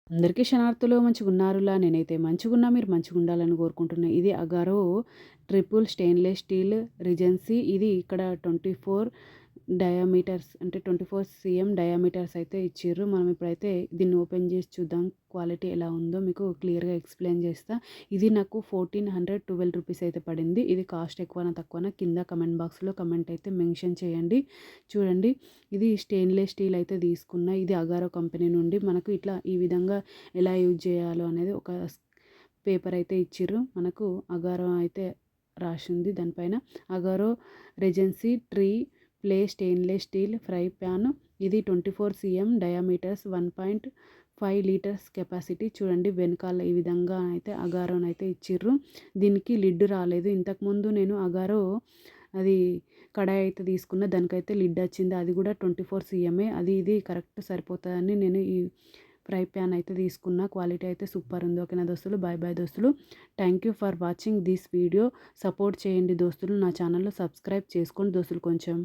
అందరికీ శనార్థులు మంచిగున్నారులా. నేనైతే మంచిగున్నా. మీరు మంచిగుండాలని కోరుకుంటున్నా. ఇది Agaro triple stainless steel regency. ఇది ఇక్కడ 24 డయామీటర్స్ అంటే 24 సీఎం డయామీటర్స్ అయితే ఇచ్చిర్రు. మనం ఇప్పుడైతే దీన్ని ఓపెన్ చేసి చూద్దాం. క్వాలిటీ ఎలా ఉందో మీకు క్లియర్‌గా ఎక్స్‌ప్లెయిన్ చేస్తా. ఇది నాకు 1412 రూపీస్ అయితే పడింది. ఇది కాస్ట్ ఎక్కువనా తక్కువనా కింద కమెంట్ బాక్స్‌లో కమెంట్ అయితే మెన్షన్ చేయండి. చూడండి, ఇది స్టెయిన్‌లెస్ స్టీల్ అయితే తీసుకున్నా. ఇది అగారో కంపెనీ నుండి మనకు ఇట్లా ఈ విధంగా ఎలా యూజ్ చేయాలో అనేది ఒక పేపర్ అయితే ఇచ్చిర్రు. మనకు అగారో అయితే రాసింది దానిపైన. Agaro regency tree play stainless steel fry pan. ఇది 24 సీఎం డయామీటర్స్ 1.5 లీటర్స్ కెపాసిటీ. చూడండి వెనకాల ఈ విధంగా అయితే అగారోనైతే ఇచ్చిర్రు. దీనికి లిడ్ రాలేదు. ఇంతకుముందు నేను అగారో అది కడాయి అయితే తీసుకున్న, దానికైతే లిడ్ వచ్చింది. అది కూడా 24 సీఎంఏ. అది ఇది కరెక్ట్ సరిపోతుందని నేను ఈ ఫ్రై ప్యాన్ అయితే తీసుకున్న. క్వాలిటీ అయితే సూపర్ ఉంది. ఓకేనా దోస్తులు, బాయ్ బాయ్ దోస్తులు. Thank you for watching this video. Support చేయండి దోస్తులు. నా ఛానల్లో సబ్స్క్రైబ్ చేసుకోండి దోస్తులు కొంచెం.